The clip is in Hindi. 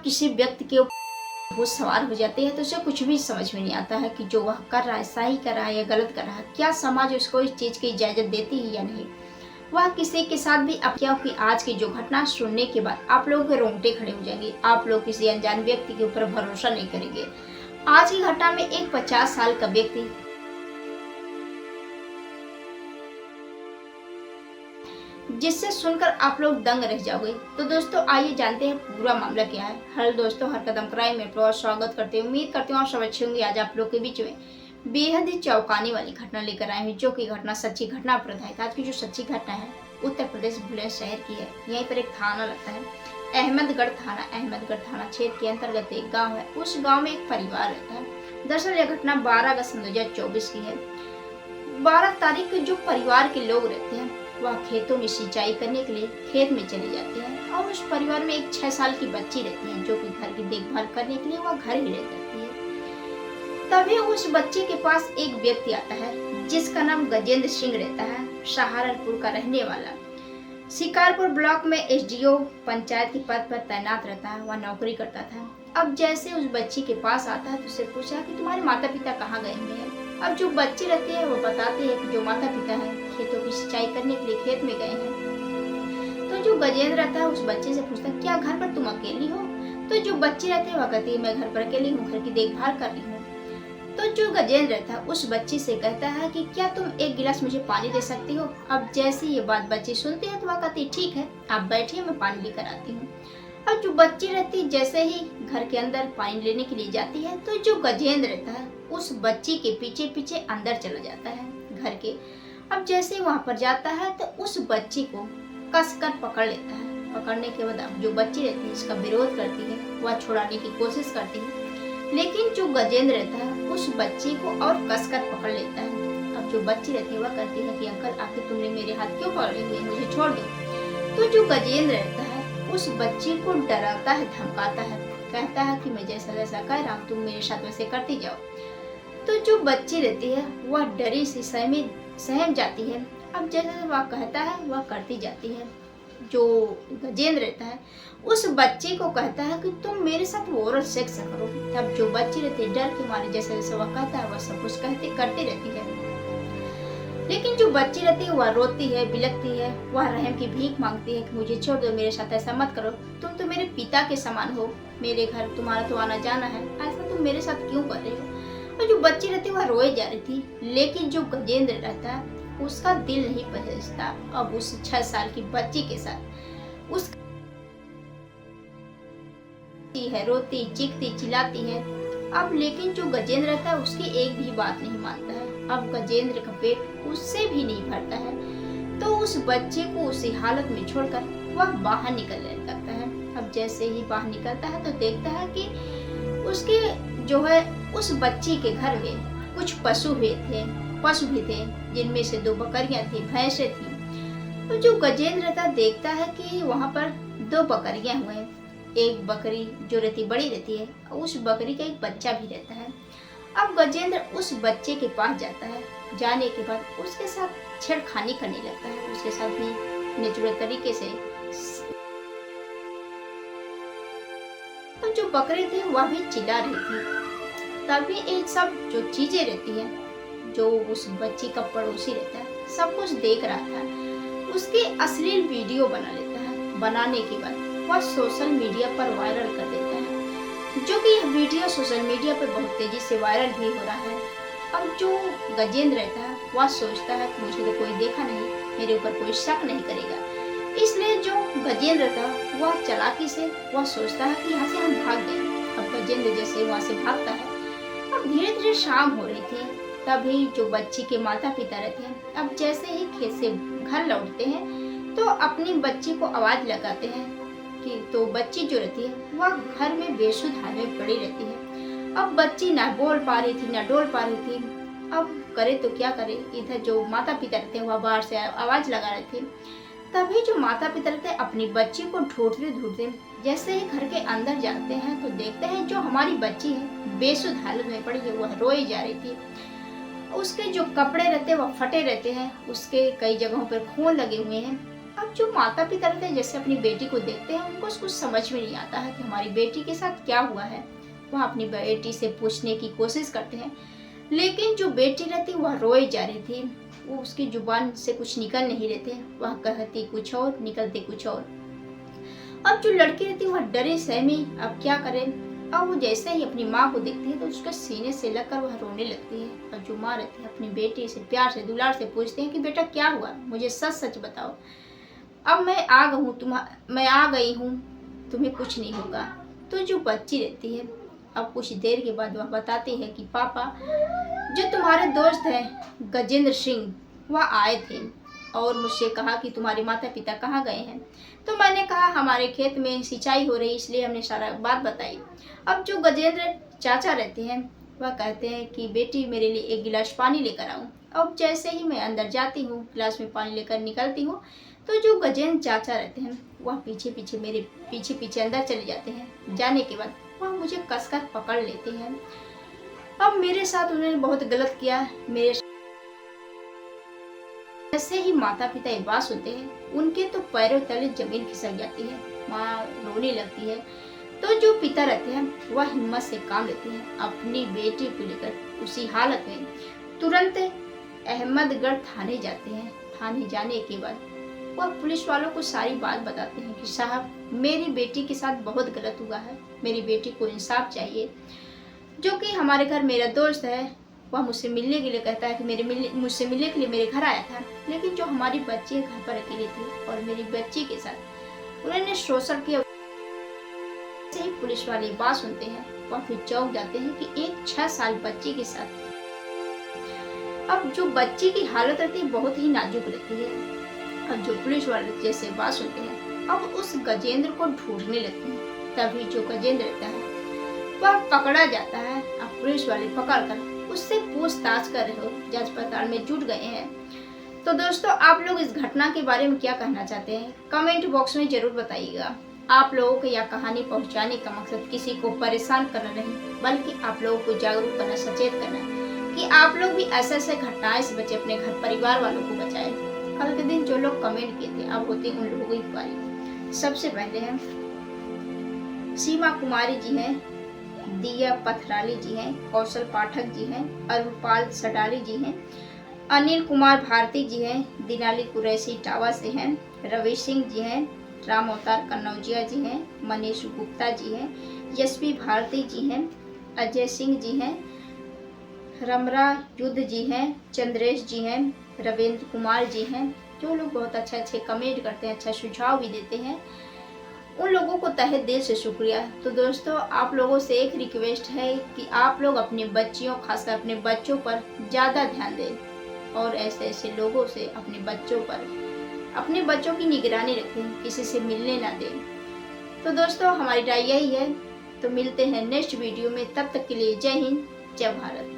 किसी व्यक्ति के वो सवार हो जाते हैं तो उसे कुछ भी समझ में नहीं आता है कि जो वह कर रहा है सही कर रहा है या गलत कर रहा है। क्या समाज उसको इस चीज़ की इजाज़त देती है या नहीं। वह किसी के साथ भी अब क्या कि आज की जो घटना सुनने के बाद आप लोगों के रोंगटे खड़े हो जाएंगे। आप लोग किसी अनजान व्यक्ति के ऊपर भरोसा नहीं करेंगे। आज की घटना में एक 50 साल का व्यक्ति जिससे सुनकर आप लोग दंग रह जाओगे। तो दोस्तों आइए जानते हैं पूरा मामला क्या है। हेलो दोस्तों, हर कदम क्राइम में बहुत स्वागत करते हैं। उम्मीद करती हूँ आप सब अच्छे होंगे। आज आप लोग के बीच में बेहद ही चौंकाने वाली घटना लेकर आए हैं, जो कि घटना सच्ची घटना पर आधारित। आज की जो सच्ची घटना है उत्तर प्रदेश बुलंदशहर की है। यहीं पर एक थाना लगता है अहमदगढ़ थाना क्षेत्र के अंतर्गत एक गाँव है। उस गाँव में एक परिवार रहता है। दरअसल यह घटना 12 अगस्त 2024 की है। 12 तारीख को जो परिवार के लोग रहते हैं वह खेतों में सिंचाई करने के लिए खेत में चले जाते हैं और उस परिवार में एक 6 साल की बच्ची रहती है, जो कि घर की देखभाल करने के लिए वह घर ही रह जाती है। तभी उस बच्चे के पास एक व्यक्ति आता है जिसका नाम गजेंद्र सिंह रहता है, सहारनपुर का रहने वाला। शिकारपुर ब्लॉक में एसडीओ पंचायत के पद पर तैनात रहता है, वह नौकरी करता था। अब जैसे उस बच्ची के पास आता है तो उसे पूछा कि तुम्हारे माता पिता कहाँ गए हुए हैं। अब जो बच्ची रहती है वो बताती है कि जो माता पिता हैं खेतों की सिंचाई करने के लिए खेत में गए हैं। तो जो गजेंद्र रहता है उस बच्चे से पूछता है क्या घर पर तुम अकेली हो। तो जो बच्ची रहती है वह कहती है मैं घर पर अकेली हूँ, घर की देखभाल कर रही हूँ। तो जो गजेंद्र रहता है उस बच्ची से कहता है कि क्या तुम एक गिलास मुझे पानी दे सकती हो। अब जैसे ये बात बच्ची सुनती है तो वह कहती है ठीक है आप बैठिए, मैं पानी लेकर आती हूँ। अब जो बच्ची रहती है जैसे ही घर के अंदर पानी लेने के लिए जाती है तो जो गजेंद्र रहता है उस बच्ची के पीछे पीछे अंदर चला जाता है घर के। अब जैसे ही वहां पर जाता है तो उस बच्ची को कसकर पकड़ लेता है। पकड़ने के बाद अब जो बच्ची रहती है इसका विरोध करती है, वह छुड़ाने की कोशिश करती है, लेकिन जो गजेंद्र रहता है उस बच्ची को और कसकर पकड़ लेता है। अब जो बच्ची रहती है वह कहती है कि अंकल आखिर तुमने मेरे हाथ क्यों पकड़े हुए, मुझे छोड़ दो। तो जो गजेंद्र रहता है उस बच्ची को डराता है, धमकाता है, कहता है कि मैं जैसा जैसा कह रहा हूँ तुम मेरे साथ वैसे करती जाओ। तो जो बच्ची रहती है वह डरी सी सहम जाती है। अब जैसे वह कहता है वह करती जाती है। जो गजेंद्र रहता है उस बच्ची को कहता है कि तुम मेरे साथ ओरल सेक्स करो। तब जो बच्ची रहती है डर के मारे जैसे जैसे वह कहता है वह सब कुछ करती रहती है। लेकिन जो बच्ची रहती है वह रोती है, बिलखती है, वह रहम की भीख मांगती है कि मुझे छोड़ दो, मेरे साथ ऐसा मत करो, तुम तो मेरे पिता के समान हो, मेरे घर तुम्हारा तो आना जाना है, ऐसा तुम मेरे साथ क्यों कर रहे हो। और जो बच्ची रहती है वह रोए जा रही थी, लेकिन जो गजेंद्र रहता है उसका दिल नहीं पहुंचता अब उस 6 साल की बच्ची के साथ। उस है रोती चीखती चिल्लाती है। अब लेकिन जो गजेंद्र रहता है उसकी एक भी बात नहीं मानता है। अब गजेंद्र का पेट उससे भी नहीं भरता है तो उस बच्चे को उसी हालत में छोड़कर वह बाहर निकलने लगता है। अब जैसे ही बाहर निकलता है तो देखता है कि उसके जो है उस बच्ची के घर में कुछ पशु भी थे, जिनमें से 2 बकरियां थी, भैंसें थी। तो जो गजेंद्र रहता देखता है कि वहां पर 2 बकरियां हुए, एक बकरी जो बड़ी रहती है, उस बकरी का एक बच्चा भी रहता है। अब गजेंद्र उस बच्चे के पास जाता है। जाने के बाद उसके साथ छेड़खानी करने लगता है, उसके साथ भी नेचुरल तरीके से। तो जो बकरी थी वह भी चिल्ला रही थी। तभी एक सब जो चीजें रहती है, जो उस बच्ची का पड़ोसी रहता है, सब कुछ देख रहा था। उसके अश्लील वीडियो बना लेता है। बनाने के बाद वह सोशल मीडिया पर वायरल कर देता है, जो कि यह वीडियो सोशल मीडिया पर बहुत तेजी से वायरल भी हो रहा है। अब जो गजेंद्र रहता है वह सोचता है कि मुझे तो कोई देखा नहीं, मेरे ऊपर कोई शक नहीं करेगा, इसलिए जो गजेंद्र था वह चालाकी से वह सोचता है कि यहाँ से हम भाग गए। अब गजेंद्र जैसे वहाँ से भागता है। अब धीरे धीरे शाम हो रही थी। तभी जो बच्ची के माता पिता रहते हैं अब जैसे ही खेत से घर लौटते हैं तो अपनी बच्ची को आवाज लगाते हैं कि तो बच्ची जो रहती है वह घर में बेसुध हाल में पड़ी रहती है। अब बच्ची ना बोल पा रही थी ना डोल पा रही थी। अब करे तो क्या करे। इधर जो माता पिता रहते हैं वह बाहर से आवाज लगा रहे थे। तभी जो माता पिता रहते हैं अपनी बच्ची को ढूंढते ढूंढते जैसे ही घर के अंदर जाते हैं तो देखते हैं जो हमारी बच्ची है बेसुध हालत में पड़ी है, वह रोई जा रही थी। उसके जो कपड़े रहते हैं वह फटे रहते हैं, उसके कई जगहों पर खून लगे हुए हैं। अब जो माता पिता रहते हैं जैसे अपनी बेटी को देखते हैं उनको कुछ समझ में नहीं आता है कि हमारी बेटी के साथ क्या हुआ है। वह अपनी बेटी से पूछने की कोशिश करते हैं, लेकिन जो बेटी रहती वह रोए जा रही थी। वो उसकी जुबान से कुछ निकल नहीं रहे थे, वह कहती कुछ और निकलते कुछ और। अब जो लड़की रहती वह डरे सहमी, अब क्या करे। अब वो जैसे ही अपनी माँ को देखती है तो उसके सीने से लगकर वह रोने लगती है। और जो माँ रहती है अपनी बेटी से प्यार से दुलार से पूछते हैं कि बेटा क्या हुआ, मुझे सच सच बताओ। अब मैं आ गई हूँ, तुम्हें कुछ नहीं होगा। तो जो बच्ची रहती है अब कुछ देर के बाद वह बताती है कि पापा, जो तुम्हारे दोस्त हैं गजेंद्र सिंह, वह आए थे और मुझसे कहा कि तुम्हारे माता पिता कहाँ गए हैं। तो मैंने कहा हमारे खेत में सिंचाई हो रही, इसलिए हमने सारा बात बताई। अब जो गजेंद्र चाचा रहते हैं वह कहते हैं कि बेटी मेरे लिए एक गिलास पानी लेकर आऊँ। अब जैसे ही मैं अंदर जाती हूँ, गिलास में पानी लेकर निकलती हूँ, तो जो गजेंद्र चाचा रहते हैं वह मेरे पीछे अंदर चले जाते हैं। जाने के बाद वह मुझे कसकर पकड़ लेते हैं। अब मेरे साथ उन्होंने बहुत गलत किया। मेरे जैसे ही माता पिता ये बात सुनते हैं उनके तो पैरों तले जमीन खिसक जाती है, माँ रोने लगती है। तो जो पिता रहते हैं वह हिम्मत से काम लेते हैं, अपनी बेटी को लेकर उसी हालत में तुरंत अहमदगढ़ थाने जाते हैं। थाने जाने के बाद वह पुलिस वालों को सारी बात बताते हैं कि साहब मेरी बेटी के साथ बहुत गलत हुआ है, मेरी बेटी को इंसाफ चाहिए। जो कि हमारे घर मेरा दोस्त है वह मुझसे मिलने के लिए कहता है कि मुझसे मिलने के लिए मेरे घर आया था, लेकिन जो हमारी बच्ची घर पर अकेली थी और मेरी बच्ची के साथ उन्होंने शोषण किया। से ही पुलिस वाले बात सुनते हैं वह फिर चौंक जाते हैं कि एक 6 साल बच्ची के साथ। अब जो बच्ची की हालत रहती है बहुत ही नाजुक रहती है। अब जो पुलिस वाले जैसे बात सुनते हैं अब उस गजेंद्र को ढूंढने लगते हैं। तभी जो गजेंद्र रहता है वह पकड़ा जाता है। अब पुलिस वाले पकड़कर उससे पूछताछ कर रहे हो, जांच पड़ताल में जुट गए हैं। तो दोस्तों आप लोग इस घटना के बारे में क्या कहना चाहते हैं कमेंट बॉक्स में जरूर बताइएगा। आप लोगों को यह कहानी पहुंचाने का मकसद किसी को परेशान करना नहीं, बल्कि आप लोगों को जागरूक करना, सचेत करना कि आप लोग भी ऐसे घटनाएं से बचे, अपने घर परिवार वालों को बचाए। कल के दिन जो लोग कमेंट किए थे अब होती उन लोगों की बारी। सबसे पहले हैं सीमा कुमारी जी हैं, दिया पथराली जी हैं, कौशल पाठक जी हैं, अरुणपाल सडाली जी हैं, अनिल कुमार भारती जी हैं, दिनाली कुरैशी इटावा से हैं, रवि सिंह जी हैं, राम अवतार कन्नौजिया जी हैं, मनीष गुप्ता जी हैं, यशवी भारती जी हैं, अजय सिंह जी हैं, रमरा युद्ध जी हैं, चंद्रेश जी हैं, रविंद्र कुमार जी हैं। जो लोग बहुत अच्छे कमेंट करते हैं, अच्छा सुझाव भी देते हैं, उन लोगों को तहे दिल से शुक्रिया। तो दोस्तों आप लोगों से एक रिक्वेस्ट है कि आप लोग अपने बच्चियों, खासकर अपने बच्चों पर ज़्यादा ध्यान दें और ऐसे लोगों से अपने बच्चों की निगरानी रखें, किसी से मिलने ना दें। तो दोस्तों हमारी राय यही है। तो मिलते हैं नेक्स्ट वीडियो में, तब तक के लिए जय हिंद, जय भारत।